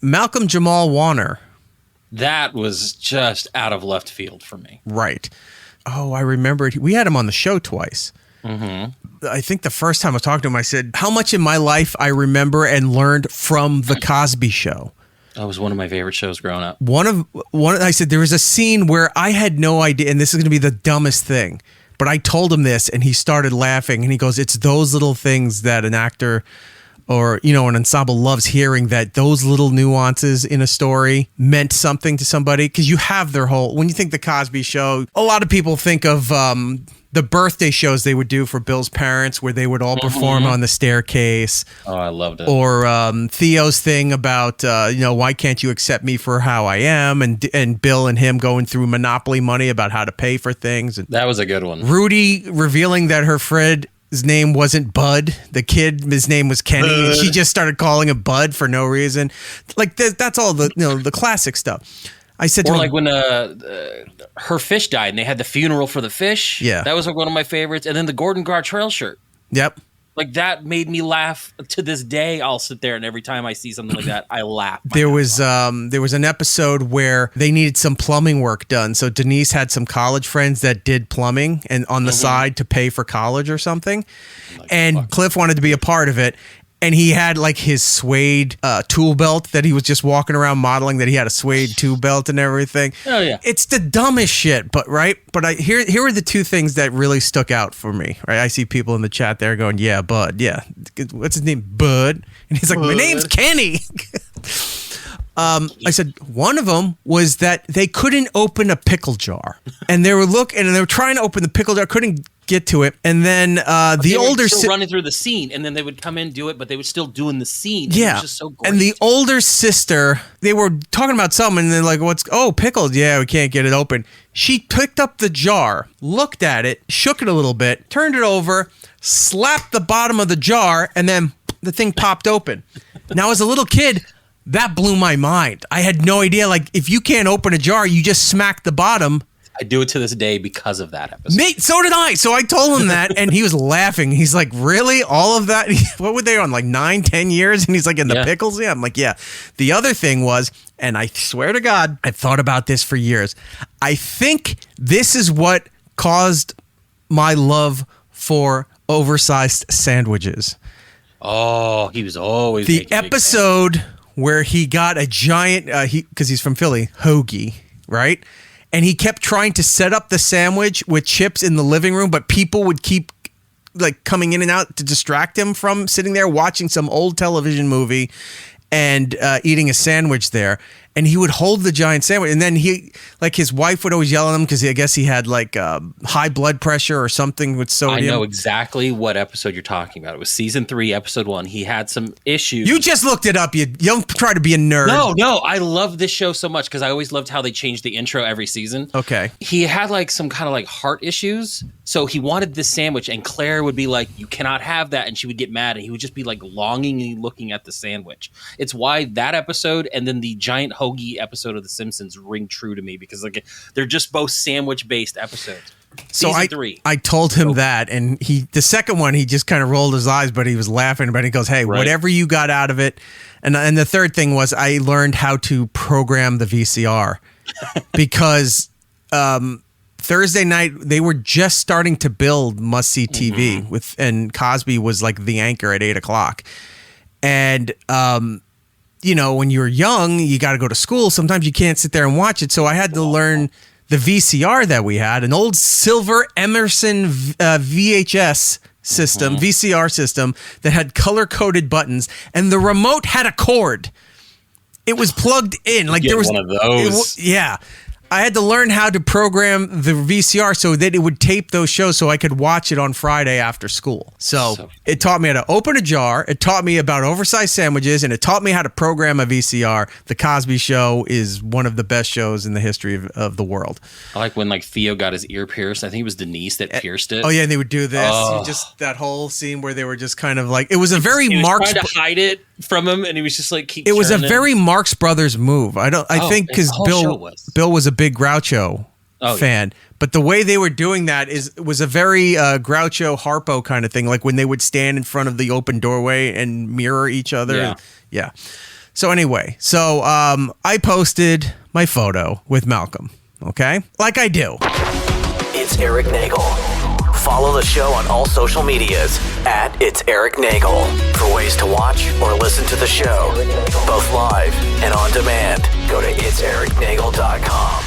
Malcom-Jamal Warner. That was just out of left field for me. Right. Oh, I remember it. We had him on the show twice. I think the first time I was talking to him, I said, how much in my life I remember and learned from the Cosby Show. That was one of my favorite shows growing up. I said, there was a scene where I had no idea, and this is going to be the dumbest thing, but I told him this and he started laughing and he goes, it's those little things that an actor or, an ensemble loves hearing, that those little nuances in a story meant something to somebody. Because you have their whole, when you think the Cosby Show, a lot of people think of the birthday shows they would do for Bill's parents where they would all perform on the staircase. Oh, I loved it. Or Theo's thing about, why can't you accept me for how I am? And Bill and him going through Monopoly money about how to pay for things. And that was a good one. Rudy revealing that her friend, his name wasn't Bud. The kid, his name was Kenny. And she just started calling him Bud for no reason. Like that's all the classic stuff. I said, or like when her fish died and they had the funeral for the fish. Yeah, that was like one of my favorites. And then the Gordon Gartrell shirt. Yep. Like that made me laugh to this day. I'll sit there and every time I see something like that, I laugh. There was an episode where they needed some plumbing work done. So Denise had some college friends that did plumbing and on the side to pay for college or something. And Cliff wanted to be a part of it. And he had like his suede tool belt that he was just walking around modeling, that he had a suede tool belt and everything. Oh yeah. It's the dumbest shit, but right? But here are the two things that really stuck out for me, right? I see people in the chat there going, yeah, Bud. Yeah. What's his name? Bud. And he's like, my name's Kenny. I said one of them was that they couldn't open a pickle jar. And they were trying to open the pickle jar, couldn't get to it, and then the older still running through the scene, and then they would come in, do it, but they were still doing the scene. Yeah, it was just so great. And the older sister, they were talking about something, and they're like, pickles? Yeah, we can't get it open. She picked up the jar, looked at it, shook it a little bit, turned it over, slapped the bottom of the jar, and then the thing popped open. Now, as a little kid, that blew my mind. I had no idea. Like, if you can't open a jar, you just smack the bottom. I do it to this day because of that episode. Mate, so did I. So I told him that, and he was laughing. He's like, really? All of that? What were they on, like 9-10 years? And he's like, in the pickles? Yeah. I'm like, yeah. The other thing was, and I swear to God, I've thought about this for years. I think this is what caused my love for oversized sandwiches. Oh, he was always the episode where he got a giant, because he's from Philly, hoagie, right? And he kept trying to set up the sandwich with chips in the living room, but people would keep like coming in and out to distract him from sitting there watching some old television movie and eating a sandwich there. And he would hold the giant sandwich, and then his wife would always yell at him because I guess he had like high blood pressure or something with sodium. I know exactly what episode you're talking about. It was season 3, episode 1. He had some issues. You just looked it up. You don't try to be a nerd. No. I love this show so much because I always loved how they changed the intro every season. Okay. He had like some kind of like heart issues. So he wanted this sandwich, and Claire would be like, you cannot have that. And she would get mad, and he would just be like longingly looking at the sandwich. It's why that episode and then the giant hoagie episode of The Simpsons ring true to me, because like they're just both sandwich based episodes. So I told him that, and the second one, he just kind of rolled his eyes, but he was laughing. But he goes, hey, whatever you got out of it. And the third thing was I learned how to program the VCR because Thursday night they were just starting to build Must See TV and Cosby was like the anchor at 8:00. And when you're young, you got to go to school. Sometimes you can't sit there and watch it. So I had to learn the VCR that we had, an old silver Emerson VHS system, VCR system that had color-coded buttons, and the remote had a cord. It was plugged in. Like there was one of those. Yeah. I had to learn how to program the VCR so that it would tape those shows so I could watch it on Friday after school. So it taught me how to open a jar. It taught me about oversized sandwiches, and it taught me how to program a VCR. The Cosby Show is one of the best shows in the history of the world. I like when like Theo got his ear pierced. I think it was Denise that pierced it. Oh yeah, and they would do this. Just that whole scene where they were just kind of like, it was a very Marx. Trying to hide it from him, and he was just like, it was a very Marx Brothers move. I think because Bill was a big Groucho fan, but the way they were doing that was a very Groucho Harpo kind of thing, like when they would stand in front of the open doorway and mirror each other. Yeah. So anyway, I posted my photo with Malcolm, okay? Like I do. It's Eric Nagel. Follow the show on all social medias at It's Eric Nagel for ways to watch or listen to the show, both live and on demand. Go to itsericnagel.com.